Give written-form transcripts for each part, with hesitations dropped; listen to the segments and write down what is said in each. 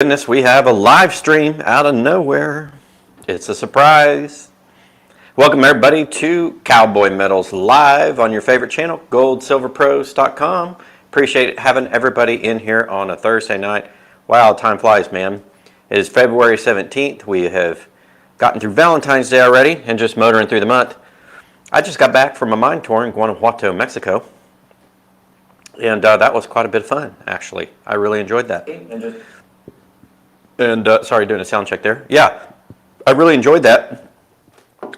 Goodness, we have a live stream out of nowhere. It's a surprise. Welcome everybody to Cowboy Metals Live on your favorite channel, goldsilverpros.com. Appreciate having everybody in here on a Thursday night. Wow, time flies, man. It is February 17th. We have gotten through Valentine's Day already and just motoring through the month. I just got back from a mine tour in Guanajuato, Mexico. And that was quite a bit of fun, actually. I really enjoyed that. And sorry, doing a sound check there. Yeah, I really enjoyed that.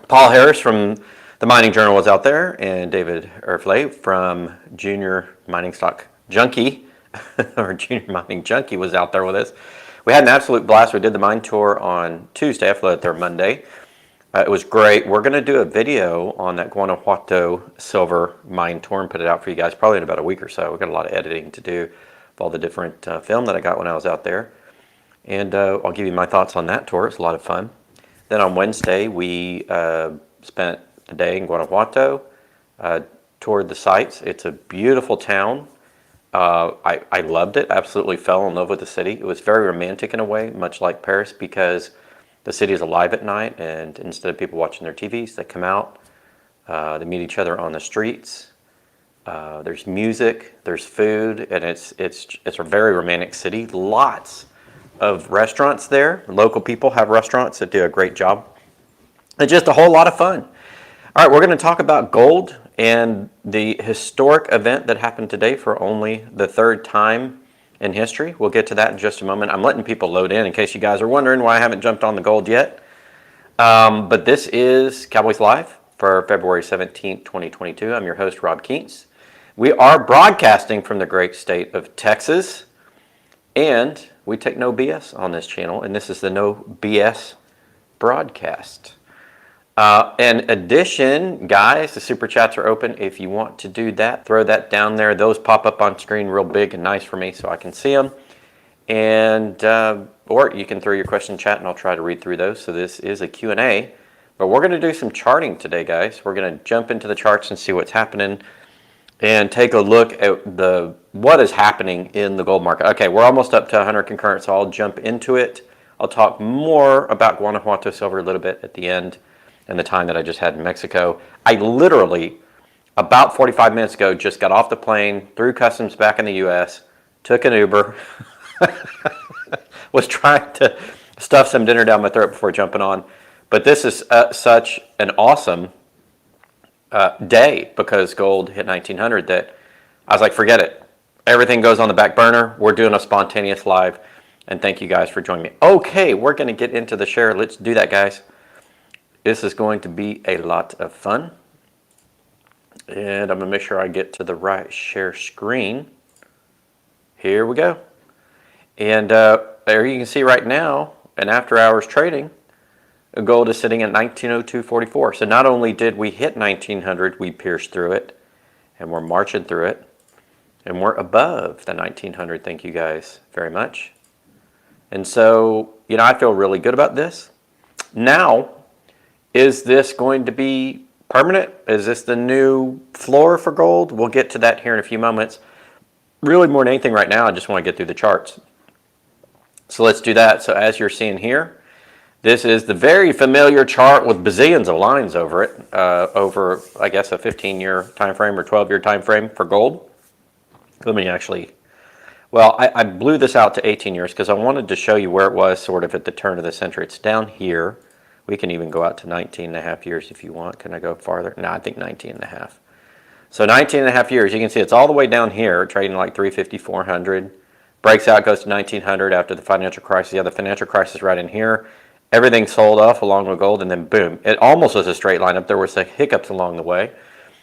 Paul Harris from the Mining Journal was out there, and David Erfle from Junior Mining Stock Junkie, or Junior Mining Junkie, was out there with us. We had an absolute blast. We did the mine tour on Tuesday. I flew out there Monday. It was great. We're going to do a video on that Guanajuato silver mine tour and put it out for you guys probably in about a week or so. We've got a lot of editing to do of all the different film that I got when I was out there. And I'll give you my thoughts on that tour. It's a lot of fun. Then on Wednesday, we spent the day in Guanajuato, toured the sites. It's a beautiful town. I loved it. Absolutely fell in love with the city. It was very romantic in a way, much like Paris, because the city is alive at night, and instead of people watching their TVs, they come out. They meet each other on the streets. There's music, there's food, and it's a very romantic city. Lots of restaurants there. Local people have restaurants that do a great job. It's just a whole lot of fun. All right, we're going to talk about gold and the historic event that happened today for only the third time in history. We'll get to that in just a moment. I'm letting people load in case you guys are wondering why I haven't jumped on the gold yet. But this is Cowboys Live for February 17th, 2022. I'm your host, Rob Keents. We are broadcasting from the great state of Texas, and we take no BS on this channel, and this is the no BS broadcast. In addition, guys, the super chats are open. If you want to do that, throw that down there. Those pop up on screen real big and nice for me so I can see them. And or you can throw your question in chat and I'll try to read through those. So this is a Q&A, but we're going to do some charting today, guys. We're going to jump into the charts and see what's happening and take a look at what is happening in the gold market. Okay, we're almost up to 100 concurrent, so I'll jump into it. I'll talk more about Guanajuato silver a little bit at the end and the time that I just had in Mexico. I literally, about 45 minutes ago, just got off the plane, through customs back in the U.S., took an Uber, was trying to stuff some dinner down my throat before jumping on. But this is such an awesome day because gold hit 1900 that I was like, forget it. Everything goes on the back burner. We're doing a spontaneous live, and thank you guys for joining me. Okay, we're going to get into the share. Let's do that, guys. This is going to be a lot of fun, and I'm going to make sure I get to the right share screen. Here we go. And there you can see right now, in after hours trading, gold is sitting at 1902.44. So not only did we hit 1900, we pierced through it, and we're marching through it, and we're above the 1900. Thank you guys very much. And so, you know, I feel really good about this. Now, is this going to be permanent? Is this the new floor for gold? We'll get to that here in a few moments. Really, more than anything right now, I just want to get through the charts. So let's do that. So as you're seeing here, this is the very familiar chart with bazillions of lines over it, over, I guess, a 15-year time frame or 12-year time frame for gold. Let me actually, well, I blew this out to 18 years because I wanted to show you where it was sort of at the turn of the century. It's down here. We can even go out to 19.5 years if you want. Can I go farther? No, I think 19.5. So 19.5 years, you can see it's all the way down here, trading like 350, 400. Breaks out, goes to 1900 after the financial crisis. Yeah, the financial crisis right in here. Everything sold off along with gold, and then boom. It almost was a straight line up. There were some hiccups along the way.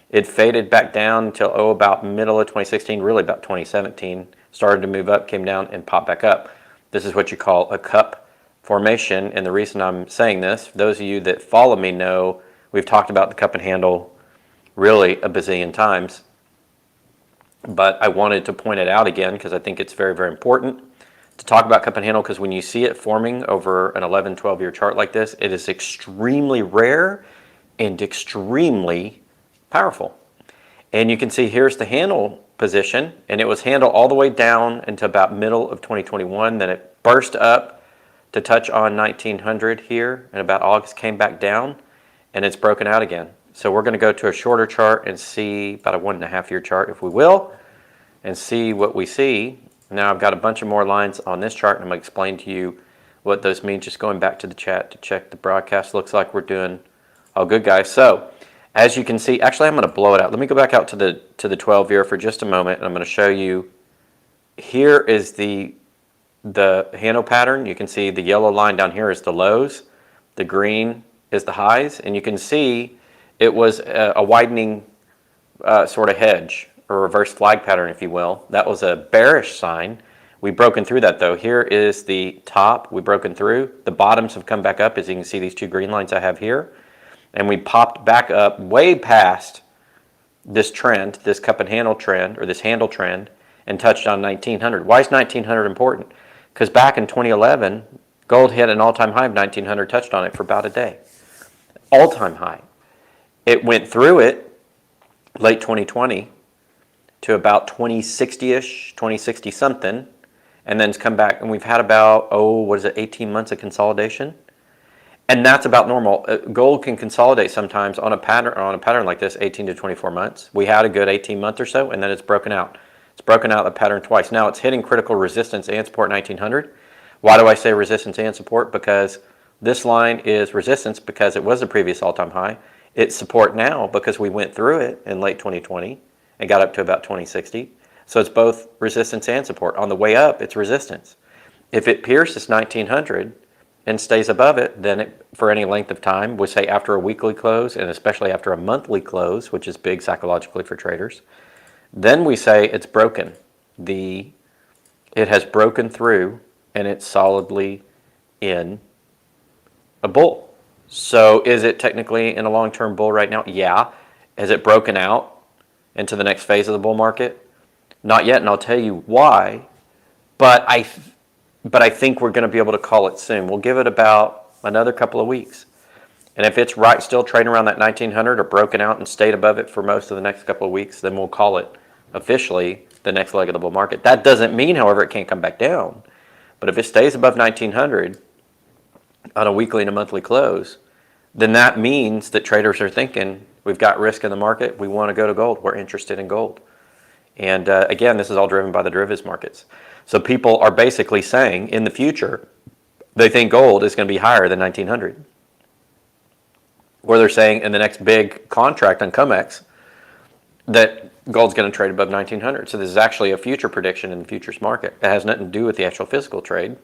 It faded back down until, about middle of 2016, really about 2017. Started to move up, came down, and popped back up. This is what you call a cup formation, and the reason I'm saying this, those of you that follow me know we've talked about the cup and handle really a bazillion times. But I wanted to point it out again because I think it's very, very important to talk about cup and handle, because when you see it forming over an 11, 12-year chart like this, it is extremely rare and extremely powerful. And you can see here's the handle position, and it was handle all the way down until about middle of 2021. Then it burst up to touch on 1900 here in about August, came back down, and it's broken out again. So we're going to go to a shorter chart and see about a 1.5 year chart, if we will, and see what we see. Now I've got a bunch of more lines on this chart, and I'm going to explain to you what those mean. Just going back to the chat to check the broadcast. Looks like we're doing all good, guys. So as you can see, actually I'm going to blow it out. Let me go back out to the 12-year for just a moment, and I'm going to show you. Here is the handle pattern. You can see the yellow line down here is the lows, the green is the highs, and you can see it was a widening sort of hedge, or reverse flag pattern, if you will. That was a bearish sign. We've broken through that though. Here is the top, we've broken through. The bottoms have come back up, as you can see these two green lines I have here. And we popped back up way past this trend, this cup and handle trend, or this handle trend, and touched on 1900. Why is 1900 important? Because back in 2011, gold hit an all-time high of 1900, touched on it for about a day. All-time high. It went through it late 2020 to about 2060-ish, 2060 something, and then it's come back, and we've had about, 18 months of consolidation? And that's about normal. Gold can consolidate sometimes on a pattern like this, 18 to 24 months. We had a good 18 months or so, and then it's broken out. It's broken out the pattern twice. Now it's hitting critical resistance and support 1900. Why do I say resistance and support? Because this line is resistance because it was the previous all-time high. It's support now because we went through it in late 2020 and got up to about 2060. So it's both resistance and support. On the way up, it's resistance. If it pierces 1900 and stays above it, then it, for any length of time, we say after a weekly close, and especially after a monthly close, which is big psychologically for traders, then we say it's broken. It has broken through, and it's solidly in a bull. So is it technically in a long-term bull right now? Yeah. Has it broken out into the next phase of the bull market? Not yet, and I'll tell you why. But I think we're going to be able to call it soon. We'll give it about another couple of weeks. And if it's right, still trading around that 1900 or broken out and stayed above it for most of the next couple of weeks, then we'll call it officially the next leg of the bull market. That doesn't mean, however, it can't come back down. But if it stays above 1900 on a weekly and a monthly close, then that means that traders are thinking, we've got risk in the market, we want to go to gold, we're interested in gold. And again, this is all driven by the derivatives markets. So people are basically saying in the future, they think gold is going to be higher than 1900. Or they're saying in the next big contract on COMEX that gold's going to trade above 1900. So this is actually a future prediction in the futures market. It has nothing to do with the actual physical trade,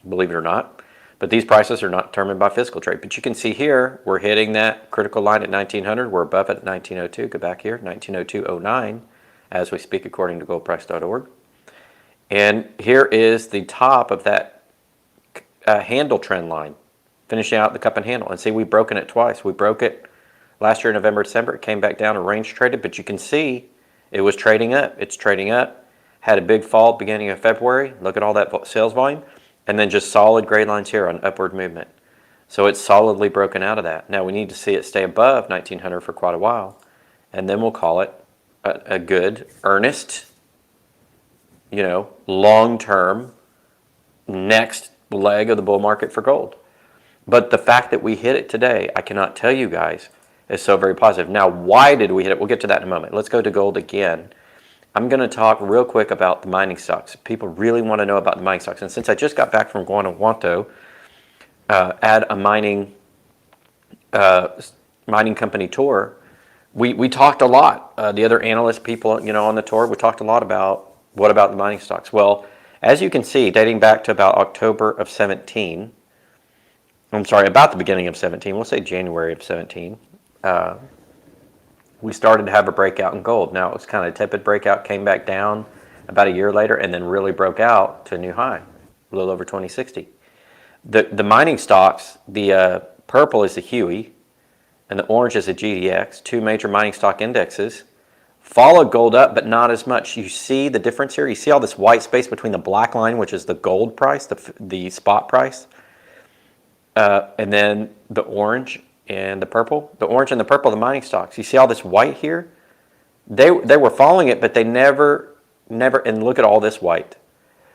believe it or not. But these prices are not determined by physical trade. But you can see here, we're hitting that critical line at 1900. We're above it at 1902. Go back here, 1902.09, as we speak according to goldprice.org. And here is the top of that handle trend line, finishing out the cup and handle. And see, we've broken it twice. We broke it last year in November, December. It came back down and range traded, but you can see it was trading up. It's trading up. Had a big fall beginning of February. Look at all that sales volume. And then just solid gray lines here on upward movement. So it's solidly broken out of that. Now we need to see it stay above 1900 for quite a while. And then we'll call it a good, earnest, long-term next leg of the bull market for gold. But the fact that we hit it today, I cannot tell you guys, is so very positive. Now, why did we hit it? We'll get to that in a moment. Let's go to gold again. I'm going to talk real quick about the mining stocks. People really want to know about the mining stocks. And since I just got back from Guanajuato at a mining company tour, we talked a lot. The other analyst people, on the tour, we talked a lot about what about the mining stocks. Well, as you can see, dating back to about October of 17, about the beginning of 17, we'll say January of 17, we started to have a breakout in gold. Now, it was kind of a tepid breakout, came back down about a year later, and then really broke out to a new high, a little over 2060. The mining stocks, the purple is the 𝙂𝙊𝙇, and the orange is the GDX, two major mining stock indexes, followed gold up, but not as much. You see the difference here? You see all this white space between the black line, which is the gold price, the spot price, and then the orange and the purple. The orange and the purple, the mining stocks. You see all this white here? They were following it, but they never, and look at all this white.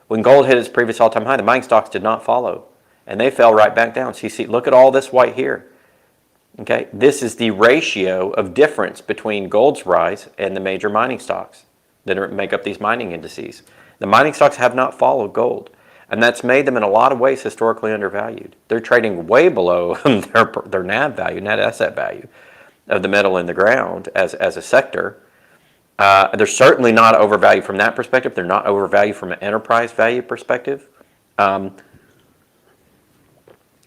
When gold hit its previous all-time high, the mining stocks did not follow, and they fell right back down. So you see, look at all this white here. Okay, this is the ratio of difference between gold's rise and the major mining stocks that make up these mining indices. The mining stocks have not followed gold, and that's made them in a lot of ways historically undervalued. They're trading way below their NAV value, net asset value, of the metal in the ground as a sector. They're certainly not overvalued from that perspective. They're not overvalued from an enterprise value perspective.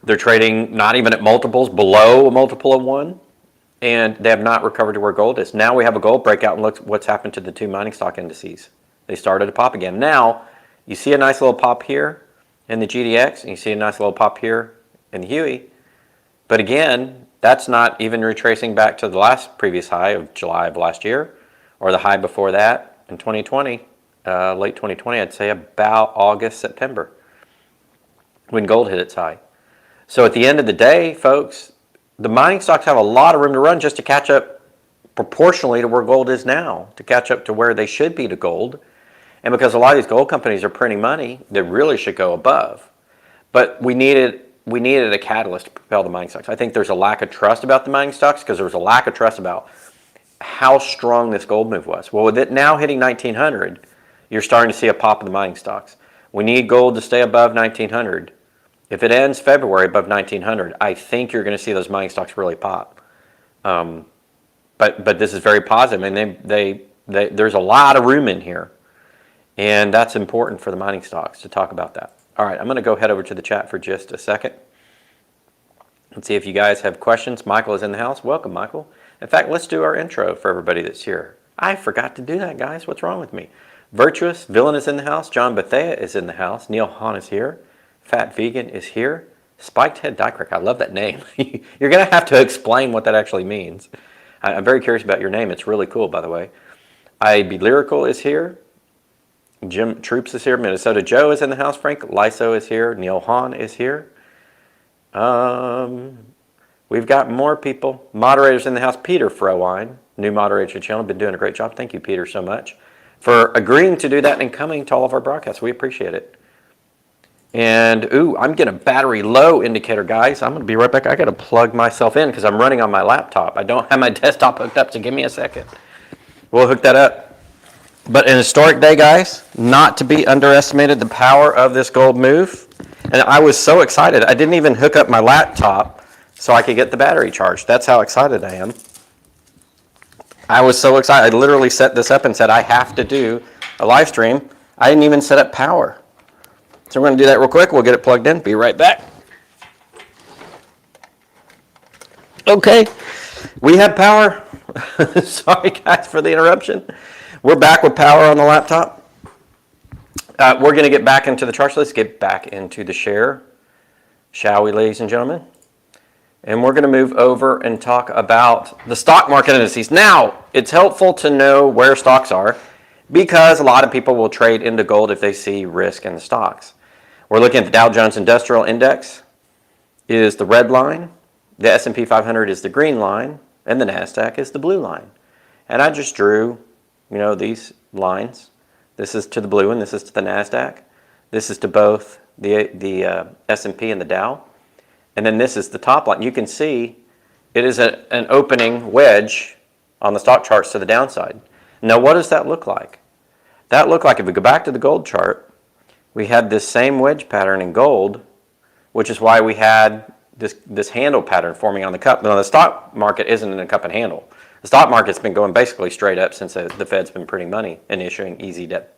They're trading not even at multiples below a multiple of 1, and they have not recovered to where gold is. Now we have a gold breakout, and look what's happened to the 2 mining stock indices. They started to pop again. Now you see a nice little pop here in the GDX, and you see a nice little pop here in the 𝙂. But again, that's not even retracing back to the previous high of July of last year, or the high before that in 2020, late 2020, I'd say about August, September, when gold hit its high. So at the end of the day, folks, the mining stocks have a lot of room to run just to catch up proportionally to where gold is now, to catch up to where they should be to gold. And because a lot of these gold companies are printing money, they really should go above. But we needed a catalyst to propel the mining stocks. I think there's a lack of trust about the mining stocks because there was a lack of trust about how strong this gold move was. Well, with it now hitting 1900, you're starting to see a pop of the mining stocks. We need gold to stay above 1900. If it ends February above 1900, I think you're going to see those mining stocks really pop. But this is very positive, and there's a lot of room in here, and that's important for the mining stocks to talk about that. All right, I'm going to go head over to the chat for just a second. Let's see if you guys have questions. Michael is in the house. Welcome, Michael. In fact, let's do our intro for everybody that's here. I forgot to do that, guys. What's wrong with me? Virtuous Villain is in the house. John Bethea is in the house. Neil Hahn is here. Fat Vegan is here. Spiked Head Diecrick. I love that name. You're going to have to explain what that actually means. I'm very curious about your name. It's really cool, by the way. I'd Be Lyrical is here. Jim Troops is here. Minnesota Joe is in the house. Frank Lyso is here. Neil Hahn is here. We've got more people. Moderators in the house. Peter Frowine, new moderator to the channel. Been doing a great job. Thank you, Peter, so much for agreeing to do that and coming to all of our broadcasts. We appreciate it. And, ooh, I'm getting a battery low indicator, guys. I'm going to be right back. I got to plug myself in because I'm running on my laptop. I don't have my desktop hooked up, so give me a second. We'll hook that up. But an historic day, guys. Not to be underestimated, the power of this gold move. And I was so excited. I didn't even hook up my laptop so I could get the battery charged. That's how excited I am. I was so excited. I literally set this up and said, I have to do a live stream. I didn't even set up power. So we're going to do that real quick. We'll get it plugged in. Be right back. Okay, we have power. Sorry, guys, for the interruption. We're back with power on the laptop. We're going to get back into the charts. Let's get back into the share, shall we, ladies and gentlemen? And we're going to move over and talk about the stock market indices. Now, it's helpful to know where stocks are because a lot of people will trade into gold if they see risk in the stocks. We're looking at the Dow Jones Industrial Index is the red line, the S&P 500 is the green line, and the NASDAQ is the blue line. And I just drew, these lines. This is to the blue one, this is to the NASDAQ. This is to both the S&P and the Dow. And then this is the top line. You can see it is an opening wedge on the stock charts to the downside. Now, what does that look like? That looked like, if we go back to the gold chart, we had this same wedge pattern in gold, which is why we had this handle pattern forming on the cup. Now, the stock market isn't in a cup and handle. The stock market's been going basically straight up since the Fed's been printing money and issuing easy debt.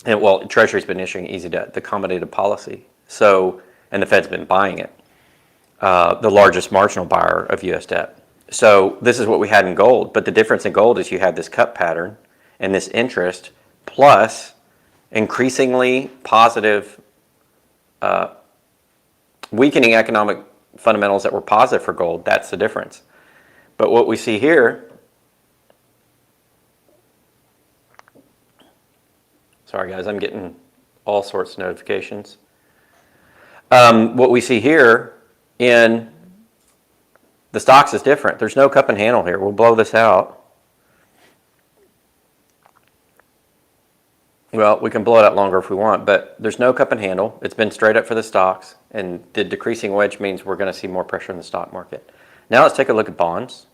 And, well, Treasury's been issuing easy debt, the accommodative policy. So, and the Fed's been buying it, the largest marginal buyer of U.S. debt. So this is what we had in gold. But the difference in gold is you had this cup pattern and this interest plus increasingly positive, weakening economic fundamentals that were positive for gold. That's the difference. But what we see here, sorry guys, I'm getting all sorts of notifications. What we see here in the stocks is different. There's no cup and handle here. We'll blow this out. Well, we can blow it out longer if we want, but there's no cup and handle. It's been straight up for the stocks, and the decreasing wedge means we're going to see more pressure in the stock market. Now let's take a look at bonds.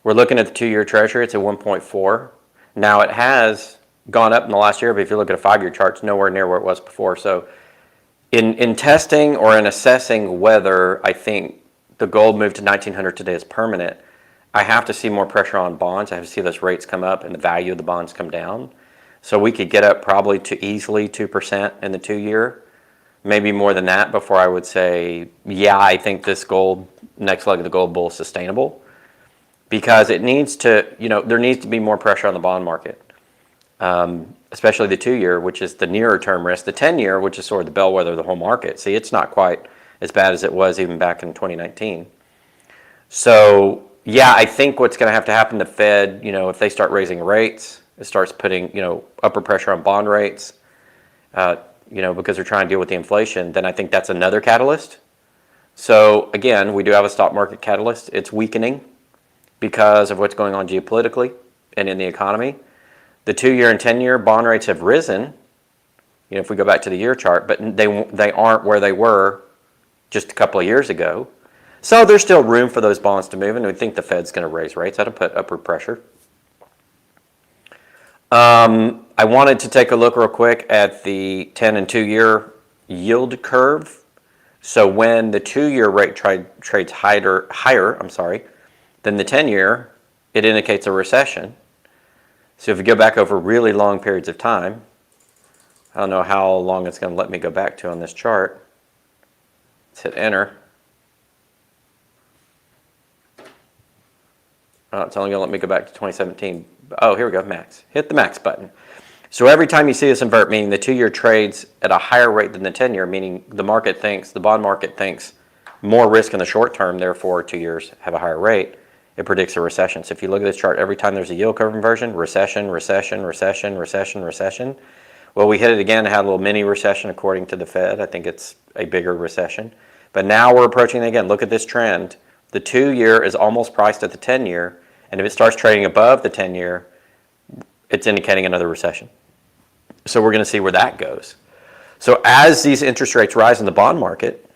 We're looking at the 2-year Treasury. It's at 1.4. Now it has gone up in the last year, but if you look at a 5-year chart, it's nowhere near where it was before. So in testing or in assessing whether I think the gold move to 1900 today is permanent, I have to see more pressure on bonds. I have to see those rates come up and the value of the bonds come down. So we could get up probably to easily 2% in the 2-year, maybe more than that before I would say, yeah, I think this gold, next leg of the gold bull is sustainable, because it needs to, there needs to be more pressure on the bond market, especially the 2-year, which is the nearer term risk. The 10-year, which is sort of the bellwether of the whole market. See, it's not quite as bad as it was even back in 2019. So yeah, I think what's going to have to happen, the Fed, if they start raising rates, it starts putting, upper pressure on bond rates, because they're trying to deal with the inflation, then I think that's another catalyst. So again, we do have a stock market catalyst. It's weakening because of what's going on geopolitically and in the economy. The 2-year and 10-year bond rates have risen, if we go back to the year chart, but they aren't where they were just a couple of years ago. So there's still room for those bonds to move, and we think the Fed's going to raise rates. That'll put upward pressure. I wanted to take a look real quick at the 10 and 2-year yield curve. So when the 2-year rate trades higher, than the 10-year, it indicates a recession. So if you go back over really long periods of time, I don't know how long it's going to let me go back to on this chart. Let's hit enter. Oh, it's only going to let me go back to 2017. Oh, here we go, max. Hit the max button. So every time you see this invert, meaning the 2-year trades at a higher rate than the 10-year, meaning the bond market thinks more risk in the short term, therefore 2 years have a higher rate, it predicts a recession. So if you look at this chart, every time there's a yield curve inversion, recession, recession, recession, recession, recession. Well, we hit it again, had a little mini recession according to the Fed. I think it's a bigger recession. But now we're approaching it again. Look at this trend. The 2-year is almost priced at the 10-year. And if it starts trading above the 10-year, it's indicating another recession. So we're going to see where that goes. So as these interest rates rise in the bond market,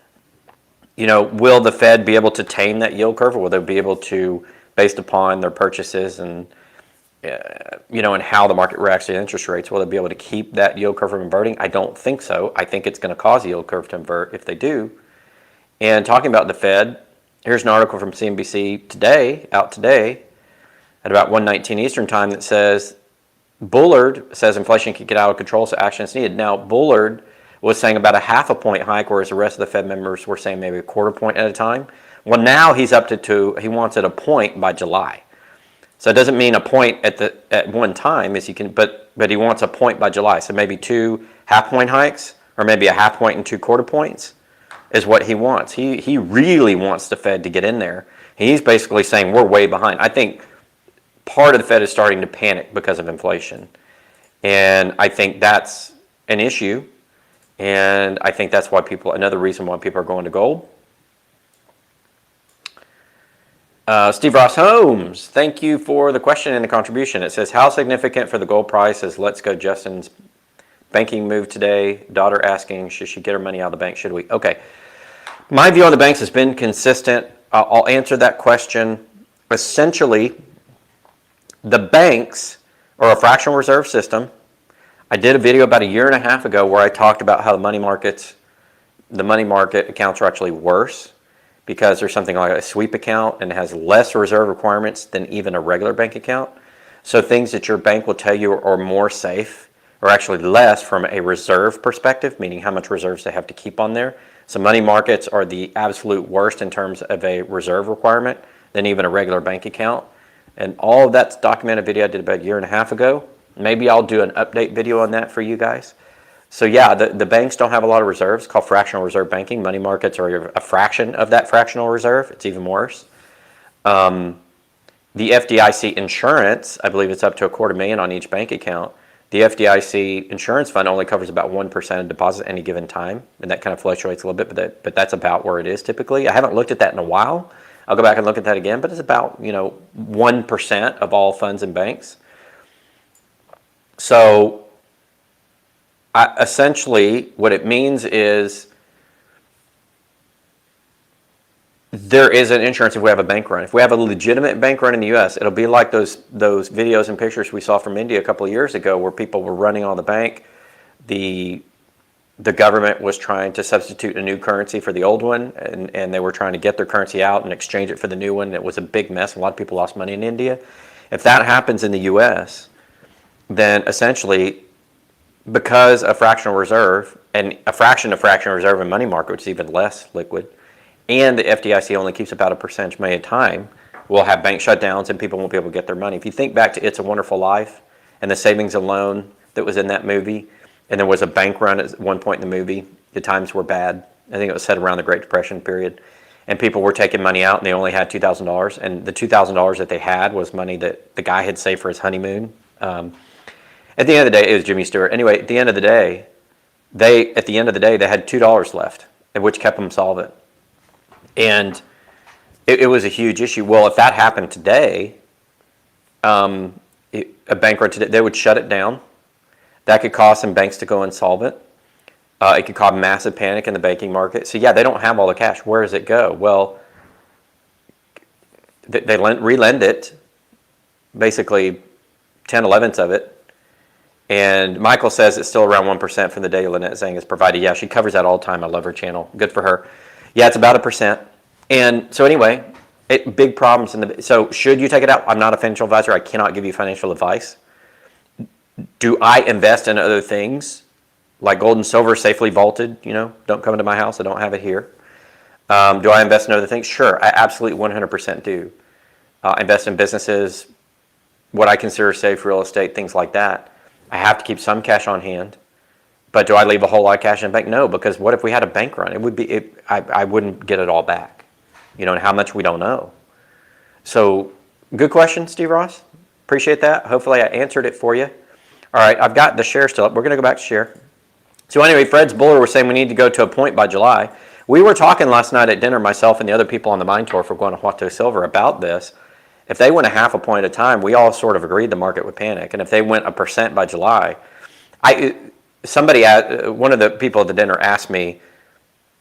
will the Fed be able to tame that yield curve, or will they be able to, based upon their purchases and, and how the market reacts to interest rates, will they be able to keep that yield curve from inverting? I don't think so. I think it's going to cause the yield curve to invert if they do. And talking about the Fed, here's an article from CNBC today, out today, at about 1:19 Eastern time, that says Bullard says inflation could get out of control, so action is needed. Now, Bullard was saying about a 0.5 point hike, whereas the rest of the Fed members were saying maybe a 1/4 point at a time. Well, now he's up to 2. He wants it a point by July. So it doesn't mean a point at one time, as you can, but he wants a point by July. So maybe 2 half-point hikes, or maybe a 1/2 point and 2 1/4 points, is what he wants. He really wants the Fed to get in there. He's basically saying we're way behind. I think part of the Fed is starting to panic because of inflation. And I think that's an issue. And I think that's why another reason why people are going to gold. Steve Ross Holmes, thank you for the question and the contribution. It says, how significant for the gold price is Let's Go Justin's banking move today? Daughter asking, should she get her money out of the bank? Should we? Okay. My view on the banks has been consistent. I'll answer that question. Essentially, the banks are a fractional reserve system. I did a video about 1.5 years ago where I talked about how the money market accounts are actually worse because there's something like a sweep account and it has less reserve requirements than even a regular bank account. So things that your bank will tell you are more safe are actually less from a reserve perspective, meaning how much reserves they have to keep on there. So money markets are the absolute worst in terms of a reserve requirement than even a regular bank account. And all of that's documented video I did about 1.5 years ago. Maybe I'll do an update video on that for you guys. So yeah, the banks don't have a lot of reserves. It's called fractional reserve banking. Money markets are a fraction of that fractional reserve. It's even worse. The FDIC insurance, I believe it's up to $250,000 on each bank account. The FDIC insurance fund only covers about 1% of deposits at any given time. And that kind of fluctuates a little bit, but that's about where it is typically. I haven't looked at that in a while. I'll go back and look at that again, but it's about 1% of all funds in banks. So essentially what it means is there is an insurance if we have a bank run. If we have a legitimate bank run in the U.S., it'll be like those videos and pictures we saw from India a couple of years ago where people were running on the bank. The government was trying to substitute a new currency for the old one, and they were trying to get their currency out and exchange it for the new one. It was a big mess. A lot of people lost money in India. If that happens in the U.S., then essentially, because a fractional reserve and a fraction of fractional reserve in money market, which is even less liquid, and the FDIC only keeps about a percentage at a time, we'll have bank shutdowns and people won't be able to get their money. If you think back to It's a Wonderful Life and the savings and loan that was in that movie, and there was a bank run at one point in the movie, the times were bad. I think it was set around the Great Depression period. And people were taking money out and they only had $2,000. And the $2,000 that they had was money that the guy had saved for his honeymoon. At the end of the day, it was Jimmy Stewart. Anyway, at the end of the day, they had $2 left, which kept them solvent. And it was a huge issue. Well, if that happened today, a bank run today, they would shut it down. That could cause some banks to go insolvent. It could cause massive panic in the banking market. So yeah, they don't have all the cash. Where does it go? Well, they relend it, basically 10/11ths of it. And Michael says it's still around 1% from the data Lynette Zhang is provided. Yeah, she covers that all the time. I love her channel. Good for her. Yeah, it's about 1%. And so anyway, big problems so should you take it out? I'm not a financial advisor. I cannot give you financial advice. Do I invest in other things like gold and silver safely vaulted? Don't come into my house. I don't have it here. Do I invest in other things? Sure, I absolutely 100% do. Invest in businesses, what I consider safe real estate, things like that. I have to keep some cash on hand. But do I leave a whole lot of cash in the bank? No, because what if we had a bank run? I wouldn't get it all back. And how much we don't know. So good question, Steve Ross. Appreciate that. Hopefully I answered it for you. All right, I've got the share still up. We're going to go back to share. So anyway, Fred's Buller was saying we need to go to a point by July. We were talking last night at dinner, myself and the other people on the Mind Tour for Guanajuato Silver about this. If they went a half a point at a time, we all sort of agreed the market would panic. And if they went 1% by July, one of the people at the dinner asked me,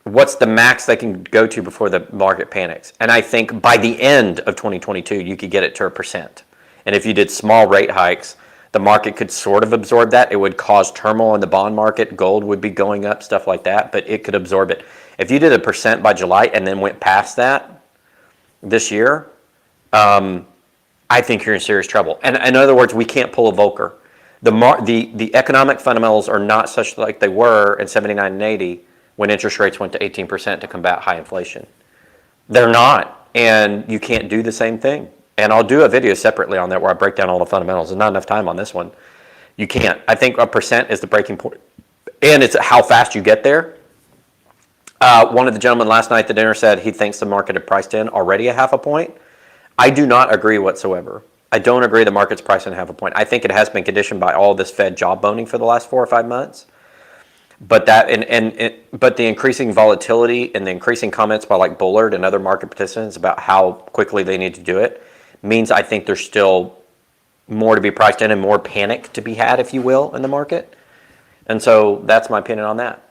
what's the max they can go to before the market panics? And I think by the end of 2022, you could get it to 1%. And if you did small rate hikes, the market could sort of absorb that. It would cause turmoil in the bond market. Gold would be going up, stuff like that, but it could absorb it. If you did 1% by July and then went past that this year, I think you're in serious trouble. And in other words, we can't pull a Volcker. The economic fundamentals are not such like they were in 79 and 80 when interest rates went to 18% to combat high inflation. They're not, and you can't do the same thing. And I'll do a video separately on that where I break down all the fundamentals. There's not enough time on this one. You can't. I think 1% is the breaking point, and it's how fast you get there. One of the gentlemen last night at the dinner said he thinks the market had priced in already a half a point. I do not agree whatsoever. I don't agree the market's priced in a half a point. I think it has been conditioned by all this Fed job boning for the last 4 or 5 months. But but the increasing volatility and the increasing comments by like Bullard and other market participants about how quickly they need to do it means I think there's still more to be priced in and more panic to be had, if you will, in the market. And so that's my opinion on that.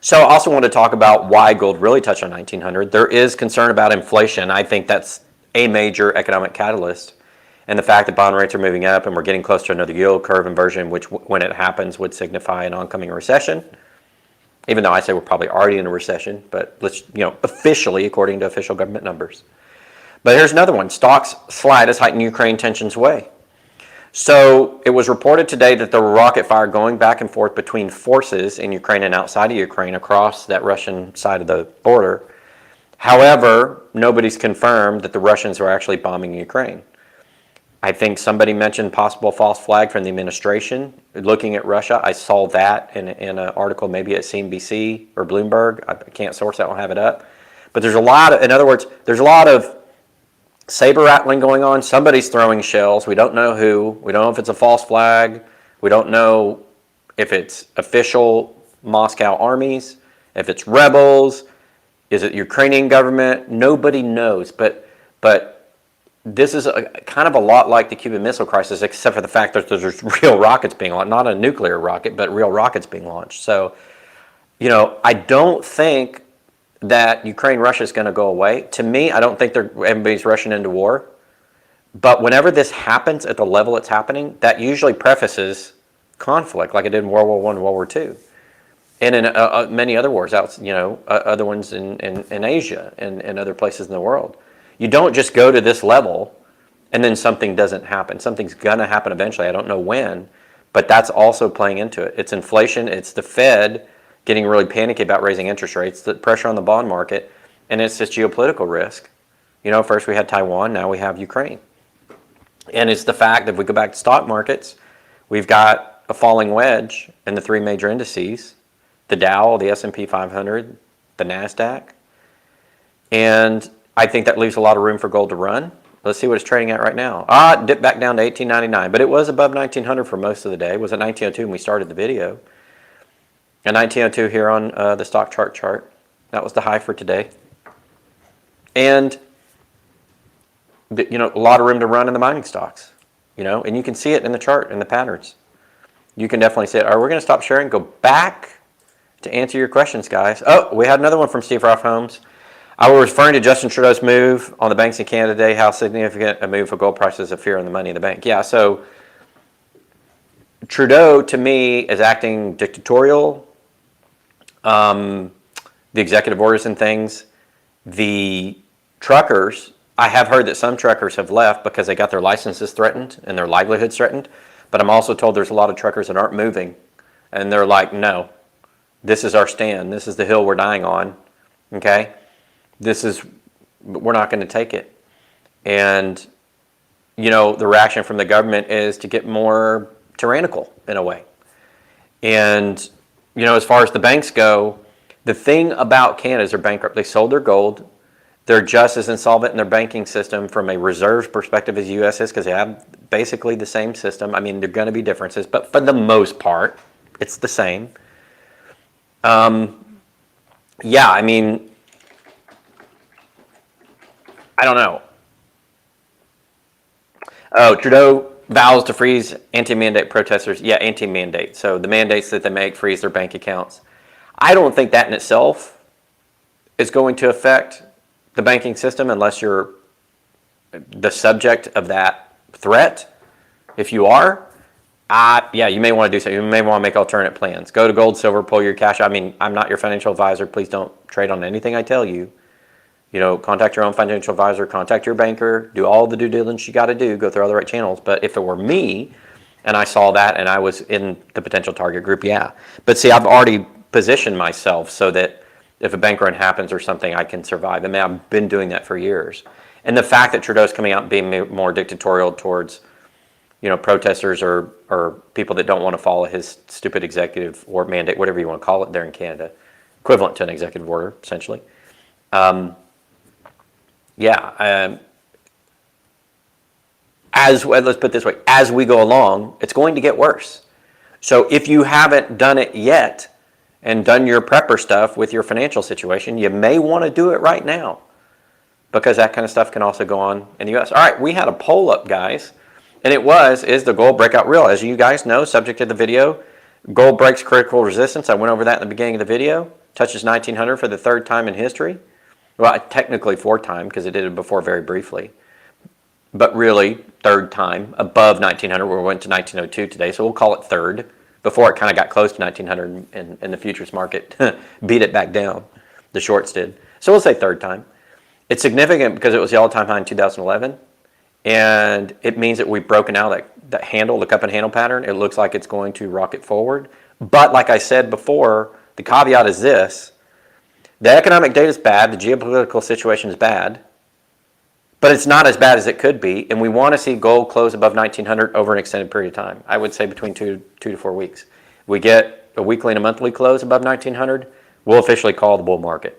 So I also want to talk about why gold really touched on 1900. There is concern about inflation. I think that's a major economic catalyst. And the fact that bond rates are moving up and we're getting close to another yield curve inversion, which when it happens would signify an oncoming recession. Even though I say we're probably already in a recession, but let's, officially, according to official government numbers. But here's another one. Stocks slide as heightened Ukraine tensions weigh. So it was reported today that there were rocket fire going back and forth between forces in Ukraine and outside of Ukraine across that Russian side of the border. However, nobody's confirmed that the Russians were actually bombing Ukraine. I think somebody mentioned possible false flag from the administration looking at Russia. I saw that in an article maybe at CNBC or Bloomberg. I can't source that, I don't have it up. But there's a lot of, in other words, there's a lot of saber rattling going on. Somebody's throwing shells. We don't know who. We don't know if it's a false flag. We don't know if it's official Moscow armies, if it's rebels. Is it Ukrainian government? Nobody knows. But this is kind of a lot like the Cuban Missile Crisis, except for the fact that there's real rockets being launched, not a nuclear rocket, but real rockets being launched. So, you know, I don't think that Ukraine-Russia is going to go away. To me, I don't think everybody's rushing into war. But whenever this happens at the level it's happening, that usually prefaces conflict, like it did in World War I and World War II. And in many other wars, you know, other ones in Asia and other places in the world. You don't just go to this level and then something doesn't happen. Something's going to happen eventually. I don't know when, but that's also playing into it. It's inflation. It's the Fed getting really panicky about raising interest rates, the pressure on the bond market, and it's this geopolitical risk. You know, first we had Taiwan, now we have Ukraine. And it's the fact that if we go back to stock markets, we've got a falling wedge in the three major indices, the Dow, the S&P 500, the NASDAQ. And I think that leaves a lot of room for gold to run. Let's see what it's trading at right now. It dipped back down to $18.99, but it was above 1900 for most of the day. It was at 1902 when we started the video. And 1902 here on the stock chart. That was the high for today. And, you know, a lot of room to run in the mining stocks, you know, and you can see it in the chart, in the patterns. You can definitely see it. All right, we're going to stop sharing, go back to answer your questions, guys. Oh, we had another one from Steve Roth Holmes. I was referring to Justin Trudeau's move on the banks in Canada today. How significant a move for gold prices of fear on the money in the bank? Yeah, so Trudeau, to me, is acting dictatorial. The executive orders and things. The truckers, I have heard that some truckers have left because they got their licenses threatened and their livelihoods threatened. But I'm also told there's a lot of truckers that aren't moving. And they're like, no, this is our stand. This is the hill we're dying on. Okay? We're not going to take it. And, you know, the reaction from the government is to get more tyrannical in a way. And, you know, as far as the banks go, the thing about Canada is they're bankrupt. They sold their gold. They're just as insolvent in their banking system from a reserves perspective as the U.S. is because they have basically the same system. I mean, there are going to be differences, but for the most part, it's the same. Yeah, I mean, I don't know. Oh, Trudeau vows to freeze anti-mandate protesters. Yeah, anti-mandate. So the mandates that they make freeze their bank accounts. I don't think that in itself is going to affect the banking system unless you're the subject of that threat. If you are, yeah, you may want to do something. You may want to make alternate plans. Go to gold, silver, pull your cash. I mean, I'm not your financial advisor. Please don't trade on anything I tell you. You know, contact your own financial advisor, contact your banker, do all the due diligence you got to do, go through all the right channels. But if it were me and I saw that and I was in the potential target group, yeah. But see, I've already positioned myself so that if a bank run happens or something, I can survive. I mean, I've been doing that for years. And the fact that Trudeau's coming out and being more dictatorial towards, you know, protesters or people that don't want to follow his stupid executive or mandate, whatever you want to call it there in Canada, equivalent to an executive order, essentially. Yeah, let's put it this way, as we go along, it's going to get worse. So if you haven't done it yet and done your prepper stuff with your financial situation, you may want to do it right now because that kind of stuff can also go on in the U.S. All right, we had a poll up, guys, and it was, is the gold breakout real? As you guys know, subject to the video, gold breaks critical resistance. I went over that in the beginning of the video. Touches 1900 for the third time in history. Well, technically fourth time because it did it before very briefly. But really, third time above 1900. We went to 1902 today, so we'll call it third. Before it kind of got close to 1900 and the futures market beat it back down. The shorts did. So we'll say third time. It's significant because it was the all-time high in 2011. And it means that we've broken out that handle, the cup and handle pattern. It looks like it's going to rocket forward. But like I said before, the caveat is this. The economic data is bad, the geopolitical situation is bad, but it's not as bad as it could be, and we want to see gold close above 1900 over an extended period of time. I would say between two to 4 weeks. If we get a weekly and a monthly close above 1900, we'll officially call the bull market.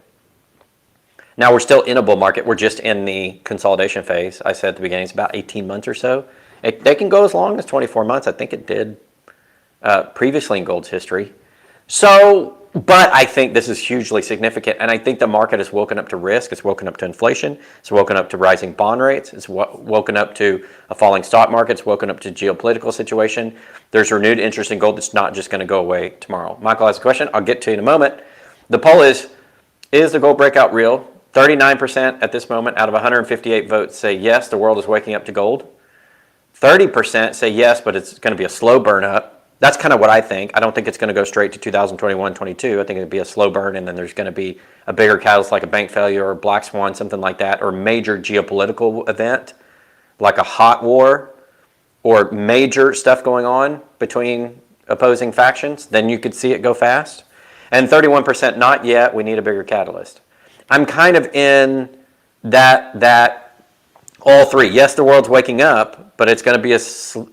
Now we're still in a bull market, we're just in the consolidation phase. I said at the beginning it's about 18 months or so. They can go as long as 24 months. I think it did previously in gold's history. So, but I think this is hugely significant, and I think the market has woken up to risk. It's woken up to inflation. It's woken up to rising bond rates. It's woken up to a falling stock market. It's woken up to geopolitical situation. There's renewed interest in gold that's not just going to go away tomorrow. Michael has a question. I'll get to you in a moment. The poll is the gold breakout real? 39% at this moment out of 158 votes say yes, the world is waking up to gold. 30% say yes, but it's going to be a slow burn up. That's kind of what I think. I don't think it's going to go straight to 2021-22. I think it'll be a slow burn, and then there's going to be a bigger catalyst like a bank failure or a black swan, something like that, or major geopolitical event like a hot war or major stuff going on between opposing factions. Then you could see it go fast. And 31% not yet. We need a bigger catalyst. I'm kind of in that all three. Yes, the world's waking up, but it's going to be a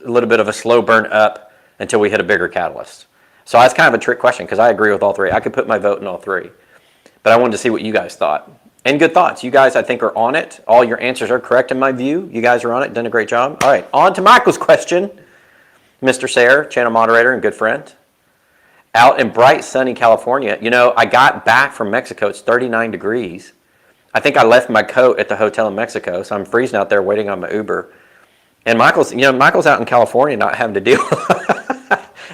little bit of a slow burn up until we hit a bigger catalyst. So that's kind of a trick question because I agree with all three. I could put my vote in all three. But I wanted to see what you guys thought. And good thoughts. You guys, I think, are on it. All your answers are correct in my view. You guys are on it. Done a great job. All right, on to Michael's question. Mr. Sayre, channel moderator and good friend. Out in bright, sunny California. You know, I got back from Mexico. It's 39 degrees. I think I left my coat at the hotel in Mexico, so I'm freezing out there waiting on my Uber. And Michael's out in California not having to deal.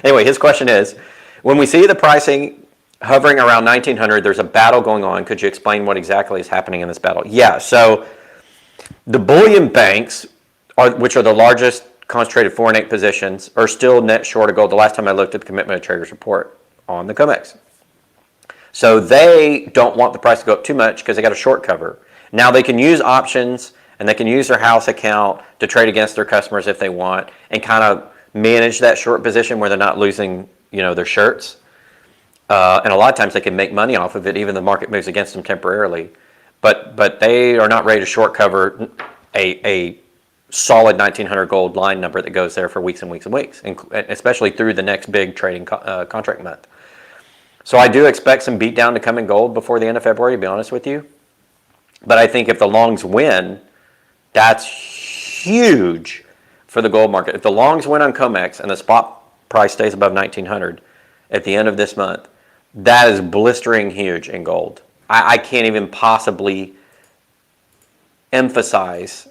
Anyway, his question is, when we see the pricing hovering around 1900, there's a battle going on. Could you explain what exactly is happening in this battle? Yeah, so the bullion banks, which are the largest concentrated foreign ink positions, are still net short of gold. The last time I looked at the Commitment of Traders report on the COMEX. So they don't want the price to go up too much because they got a short cover. Now they can use options and they can use their house account to trade against their customers if they want and kind of manage that short position where they're not losing, their shirts. And a lot of times they can make money off of it, even the market moves against them temporarily. But they are not ready to short cover a solid 1900 gold line number that goes there for weeks and weeks and weeks, especially through the next big trading contract month. So I do expect some beat down to come in gold before the end of February, to be honest with you. But I think if the longs win, that's huge for the gold market. If the longs win on COMEX and the spot price stays above 1900 at the end of this month, that is blistering huge in gold. I can't even possibly emphasize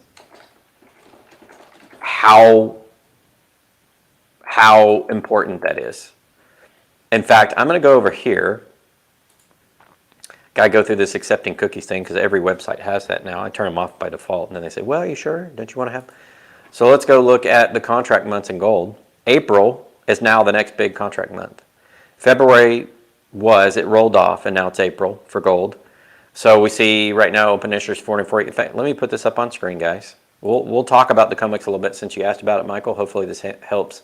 how important that is. In fact, I'm going to go over here. Got to go through this accepting cookies thing because every website has that now. I turn them off by default, and then they say, well, are you sure? Don't you want to have? So let's go look at the contract months in gold. April is now the next big contract month. February it rolled off, and now it's April for gold. So we see right now open interest 440. In fact, let me put this up on screen, guys. We'll talk about the COMEX a little bit since you asked about it, Michael. Hopefully this helps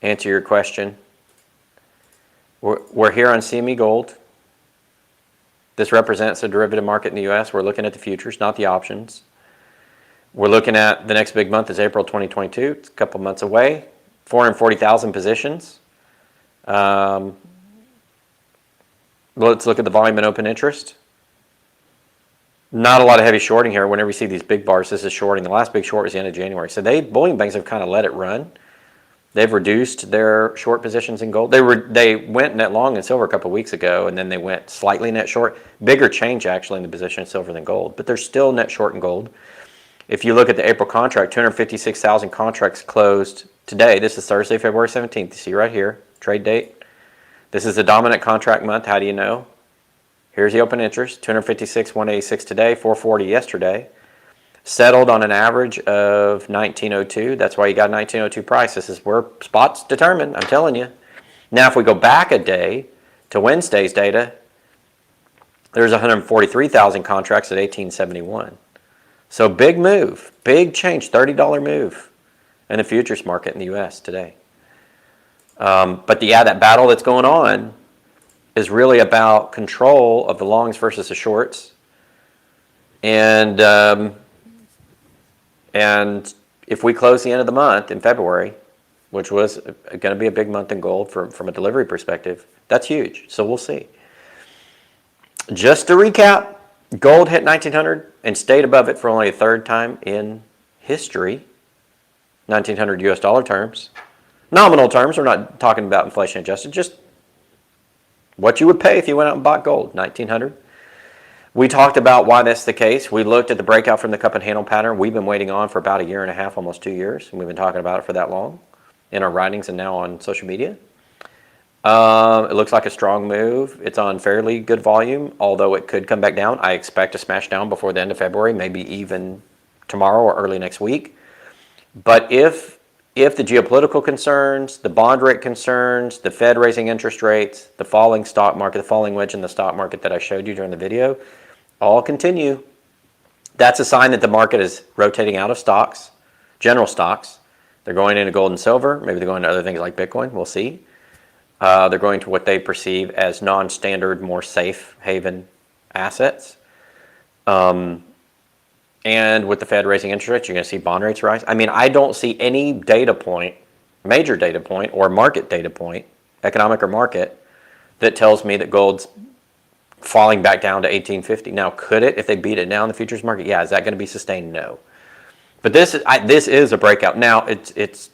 answer your question. We're here on CME Gold. This represents the derivative market in the U.S. We're looking at the futures, not the options. We're looking at the next big month is April 2022. It's a couple months away. 440,000 positions. Let's look at the volume and open interest. Not a lot of heavy shorting here. Whenever you see these big bars, this is shorting. The last big short was the end of January. So bullion banks have kind of let it run. They've reduced their short positions in gold. They went net long in silver a couple of weeks ago, and then they went slightly net short. Bigger change actually in the position of silver than gold, but they're still net short in gold. If you look at the April contract, 256,000 contracts closed today. This is Thursday, February 17th. You see right here, trade date. This is the dominant contract month. How do you know? Here's the open interest, 256,186 today, 440 yesterday. Settled on an average of 1902. That's why you got 1902 price. This is where spots determined, I'm telling you. Now, if we go back a day to Wednesday's data, there's 143,000 contracts at 1871. So big move, big change, $30 move in the futures market in the U.S. today. But that battle that's going on is really about control of the longs versus the shorts. And if we close the end of the month in February, which was going to be a big month in gold from a delivery perspective, that's huge. So we'll see. Just to recap, gold hit 1900 and stayed above it for only a third time in history. 1900 US dollar terms. Nominal terms, we're not talking about inflation adjusted, just What you would pay if you went out and bought gold, 1900. We talked about why that's the case. We looked at the breakout from the cup and handle pattern we've been waiting on for about 1.5 years, almost 2 years. And we've been talking about it for that long in our writings and now on social media. It looks like a strong move. It's on fairly good volume, although it could come back down. I expect to smash down before the end of February, maybe even tomorrow or early next week. But if the geopolitical concerns, the bond rate concerns, the Fed raising interest rates, the falling stock market, the falling wedge in the stock market that I showed you during the video, all continue, that's a sign that the market is rotating out of stocks, general stocks. They're going into gold and silver. Maybe they're going to other things like Bitcoin. We'll see. They're going to what they perceive as non-standard, more safe haven assets. And with the Fed raising interest rates, you're going to see bond rates rise. I mean, I don't see any data point, major data point, or market data point, economic or market, that tells me that gold's falling back down to 1850. Now, could it if they beat it now in the futures market? Yeah. Is that going to be sustained? No. But this is a breakout. Now, it's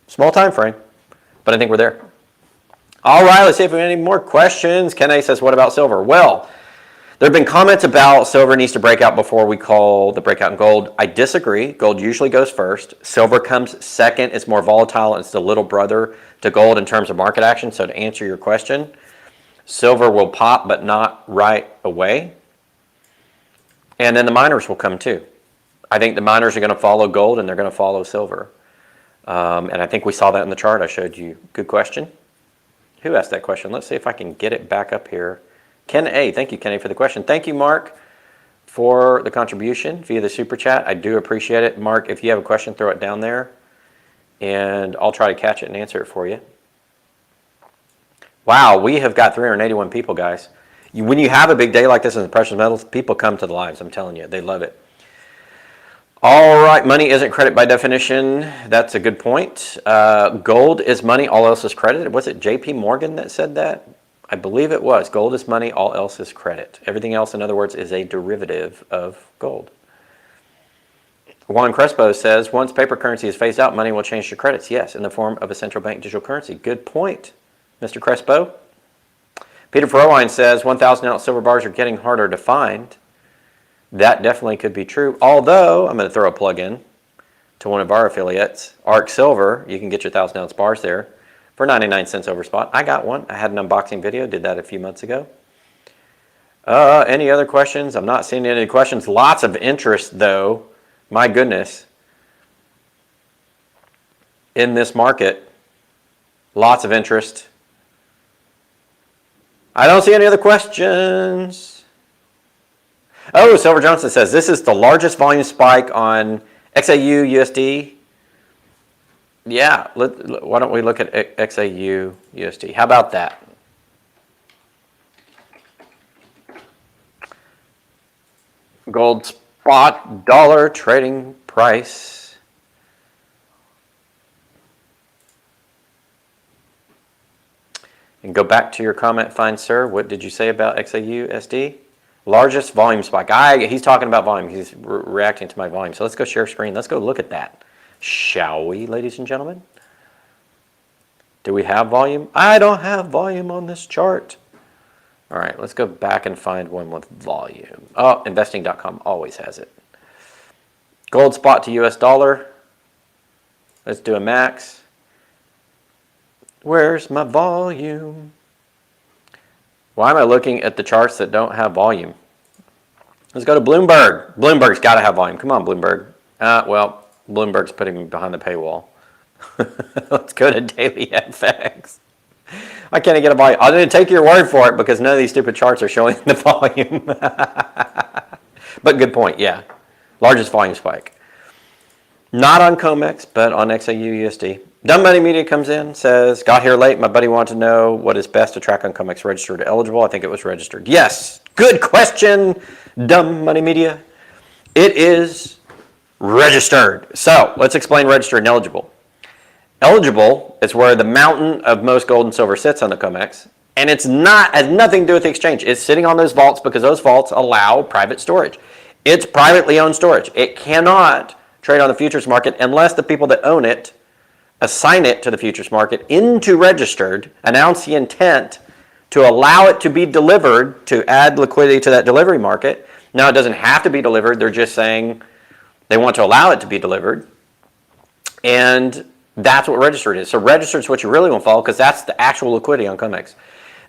small time frame, but I think we're there. All right, let's see if we have any more questions. Ken A says, what about silver? Well, there have been comments about silver needs to break out before we call the breakout in gold. I disagree. Gold usually goes first. Silver comes second. It's more volatile. It's the little brother to gold in terms of market action. So to answer your question, silver will pop, but not right away. And then the miners will come too. I think the miners are going to follow gold and they're going to follow silver. And I think we saw that in the chart I showed you. Good question. Who asked that question? Let's see if I can get it back up here. Ken A. Thank you, Kenny, for the question. Thank you, Mark, for the contribution via the super chat. I do appreciate it. Mark, if you have a question, throw it down there, and I'll try to catch it and answer it for you. Wow, we have got 381 people, guys. When you have a big day like this in the precious metals, people come to the lives. I'm telling you, they love it. All right, money isn't credit by definition. That's a good point. Gold is money, all else is credit. Was it J.P. Morgan that said that? I believe it was. Gold is money, all else is credit. Everything else, in other words, is a derivative of gold. Juan Crespo says, once paper currency is phased out, money will change to credits. Yes, in the form of a central bank digital currency. Good point, Mr. Crespo. Peter Frohwein says, 1,000-ounce silver bars are getting harder to find. That definitely could be true. Although, I'm going to throw a plug in to one of our affiliates, Arc Silver. You can get your 1,000-ounce bars there for 99 cents over spot. I got one. I had an unboxing video. Did that a few months ago. Any other questions? I'm not seeing any questions. Lots of interest, though. My goodness. In this market. Lots of interest. I don't see any other questions. Oh, Silver Johnson says, this is the largest volume spike on XAU USD. Yeah, why don't we look at XAU USD? How about that? Gold spot dollar trading price. And go back to your comment, fine sir. What did you say about XAU USD? Largest volume spike. He's talking about volume. He's reacting to my volume. So let's go share screen. Let's go look at that. Shall we, ladies and gentlemen? Do we have volume? I don't have volume on this chart. All right, let's go back and find one with volume. Oh, investing.com always has it. Gold spot to US dollar. Let's do a max. Where's my volume? Why am I looking at the charts that don't have volume? Let's go to Bloomberg. Bloomberg's got to have volume. Come on, Bloomberg. Well, Bloomberg's putting me behind the paywall. Let's go to Daily FX. Why can't I get a volume? I'm going to take your word for it because none of these stupid charts are showing the volume. But good point, yeah. Largest volume spike. Not on COMEX, but on XAU USD. Dumb Money Media comes in, says, got here late. My buddy wanted to know what is best to track on COMEX, registered or eligible. I think it was registered. Yes, good question, Dumb Money Media. It is registered. So let's explain registered and eligible. Eligible is where the mountain of most gold and silver sits on the COMEX, and has nothing to do with the exchange. It's sitting on those vaults because those vaults allow private storage. It's privately owned storage. It cannot trade on the futures market unless the people that own it assign it to the futures market into registered, announce the intent to allow it to be delivered, to add liquidity to that delivery market. Now, it doesn't have to be delivered. They're just saying they want to allow it to be delivered. And that's what registered is. So registered is what you really want to follow because that's the actual liquidity on COMEX.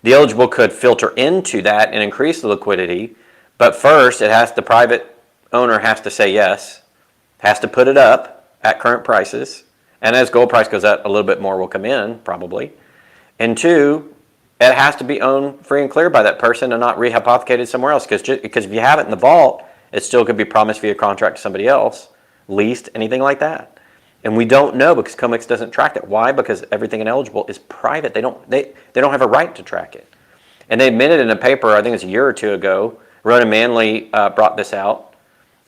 The eligible could filter into that and increase the liquidity. But first, the private owner has to say yes, has to put it up at current prices. And as gold price goes up, a little bit more will come in, probably. And two, it has to be owned free and clear by that person and not rehypothecated somewhere else. Because if you have it in the vault, it still could be promised via contract to somebody else, leased, anything like that. And we don't know because COMEX doesn't track it. Why? Because everything ineligible is private. They don't have a right to track it. And they admitted in a paper, I think it was a year or two ago, Ronan Manley brought this out.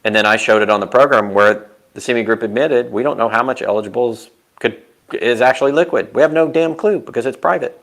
And then I showed it on the program where the CME Group admitted we don't know how much eligibles is actually liquid. We have no damn clue because it's private.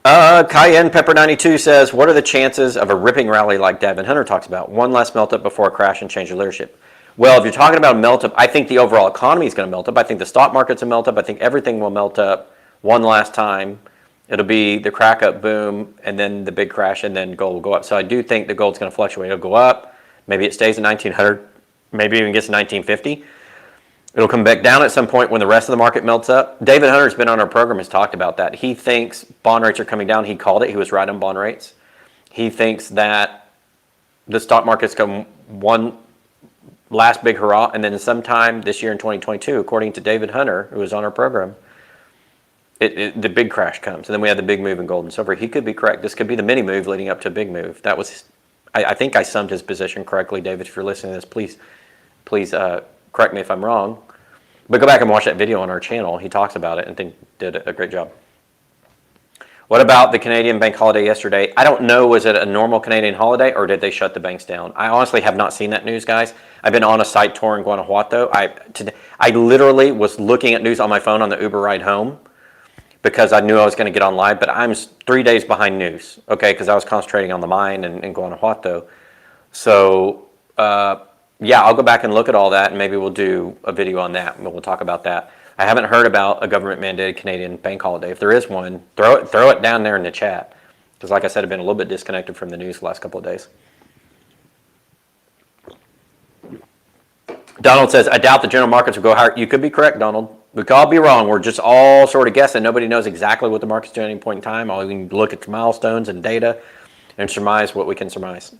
Cayenne Pepper 92 says, what are the chances of a ripping rally like Davin Hunter talks about? One last melt up before a crash and change of leadership. Well, if you're talking about a melt up, I think the overall economy is going to melt up. I think the stock market's a melt up. I think everything will melt up one last time. It'll be the crack up boom and then the big crash and then gold will go up. So I do think the gold's going to fluctuate. It'll go up. Maybe it stays at 1900. Maybe even gets to 1950. It'll come back down at some point when the rest of the market melts up. David Hunter's been on our program, has talked about that. He thinks bond rates are coming down. He called it. He was right on bond rates. He thinks that the stock market's come one last big hurrah, and then sometime this year in 2022, according to David Hunter, who was on our program, the big crash comes. And then we have the big move in gold and silver. He could be correct. This could be the mini move leading up to a big move. That was, I think I summed his position correctly. David, if you're listening to this, please correct me if I'm wrong. But go back and watch that video on our channel. He talks about it and think did a great job. What about the Canadian bank holiday yesterday? I don't know, was it a normal Canadian holiday or did they shut the banks down? I honestly have not seen that news, guys. I've been on a site tour in Guanajuato. I literally was looking at news on my phone on the Uber ride home because I knew I was going to get on live, but I'm 3 days behind news, okay, because I was concentrating on the mine in Guanajuato. So, yeah, I'll go back and look at all that, and maybe we'll do a video on that, and we'll talk about that. I haven't heard about a government-mandated Canadian bank holiday. If there is one, throw it down there in the chat, because like I said, I've been a little bit disconnected from the news the last couple of days. Donald says, I doubt the general markets will go higher. You could be correct, Donald. We could all be wrong. We're just all sort of guessing. Nobody knows exactly what the market's doing at any point in time. All we can look at milestones and data and surmise what we can surmise.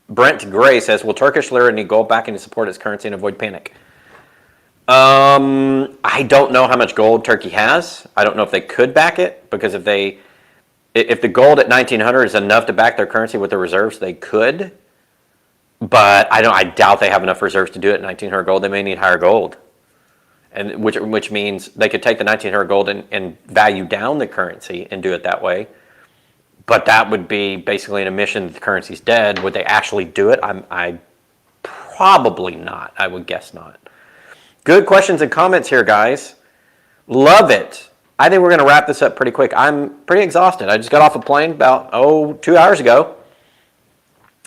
Brent Gray says, will Turkish lira need gold backing to support its currency and avoid panic? I don't know how much gold Turkey has. I don't know if they could back it, because if the gold at 1900 is enough to back their currency with the reserves, they could. But I doubt they have enough reserves to do it at 1900 gold. They may need higher gold, and which means they could take the 1900 gold and value down the currency and do it that way. But that would be basically an admission that the currency's dead. Would they actually do it? I probably not. I would guess not. Good questions and comments here, guys. Love it. I think we're going to wrap this up pretty quick. I'm pretty exhausted. I just got off a plane about 2 hours ago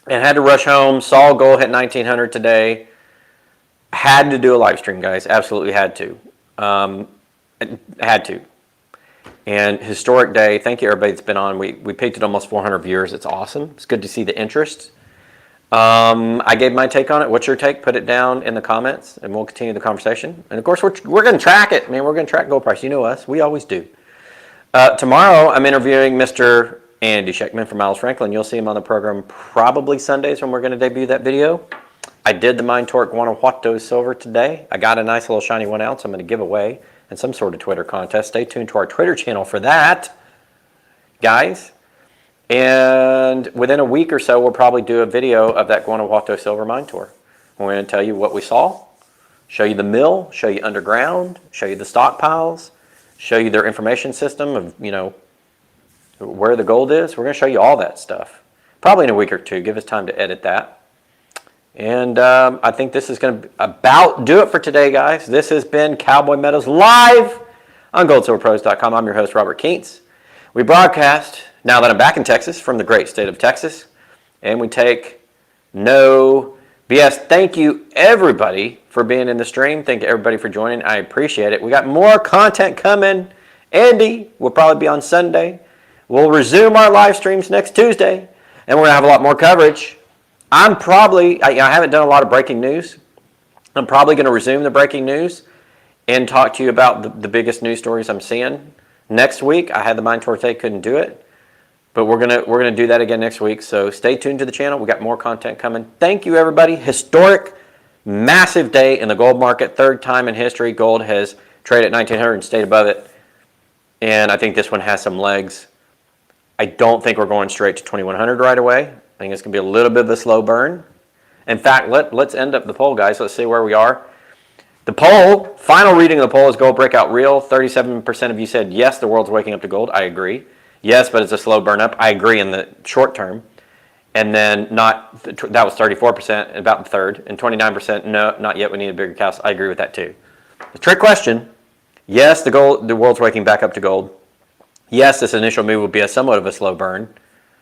and had to rush home. Saw gold hit 1900 today. Had to do a live stream, guys. Absolutely had to. Had to. And historic day. Thank you, everybody that's been on. We peaked at almost 400 viewers. It's awesome. It's good to see the interest. I gave my take on it. What's your take? Put it down in the comments, and we'll continue the conversation. And of course, we're going to track it. Man, we're going to track gold price. You know us. We always do. Tomorrow, I'm interviewing Mr. Andy Schechtman from Miles Franklin. You'll see him on the program probably Sundays when we're going to debut that video. I did the Mine Torque Guanajuato silver today. I got a nice little shiny 1 ounce I'm going to give away in some sort of Twitter contest. Stay tuned to our Twitter channel for that, guys. And within a week or so, we'll probably do a video of that Guanajuato silver mine tour. We're going to tell you what we saw, show you the mill, show you underground, show you the stockpiles, show you their information system of, where the gold is. We're going to show you all that stuff. Probably in a week or two. Give us time to edit that. And I think this is going to about do it for today, guys. This has been Cowboy Meadows live on goldsilverpros.com. I'm your host, Robert Keats. We broadcast, now that I'm back in Texas, from the great state of Texas. And we take no BS. Thank you, everybody, for being in the stream. Thank you, everybody, for joining. I appreciate it. We got more content coming Andy will probably be on Sunday. We'll resume our live streams next Tuesday, and we're going to have a lot more coverage. I haven't done a lot of breaking news. I'm probably going to resume the breaking news and talk to you about the biggest news stories I'm seeing. Next week, I had the mind tour today, couldn't do it. But we're gonna do that again next week. So stay tuned to the channel. We got more content coming. Thank you, everybody. Historic, massive day in the gold market. Third time in history, gold has traded at 1900 and stayed above it. And I think this one has some legs. I don't think we're going straight to 2100 right away. I think it's gonna be a little bit of a slow burn. In fact, let's end up the poll, guys. Let's see where we are. The poll, final reading of the poll is gold breakout real. 37% of you said yes, the world's waking up to gold. I agree. Yes, but it's a slow burn up. I agree in the short term. And then not, that was 34%, about the third. And 29%, no, not yet, we need a bigger cast. I agree with that too. The trick question, yes, the world's waking back up to gold. Yes, this initial move will be somewhat of a slow burn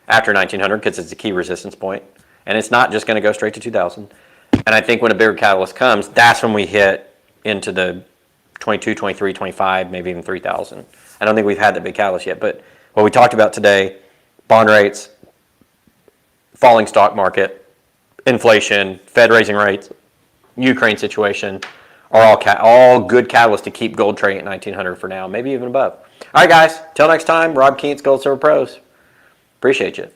after 1900 because it's a key resistance point. And it's not just going to go straight to 2000. And I think when a bigger catalyst comes, that's when we hit into the 22, 23, 25, maybe even 3000. I don't think we've had that big catalyst yet, but what we talked about today, bond rates, falling stock market, inflation, Fed raising rates, Ukraine situation, are all good catalysts to keep gold trading at 1900 for now, maybe even above. All right, guys, till next time, Rob Keats, Gold Silver Pros. Appreciate you.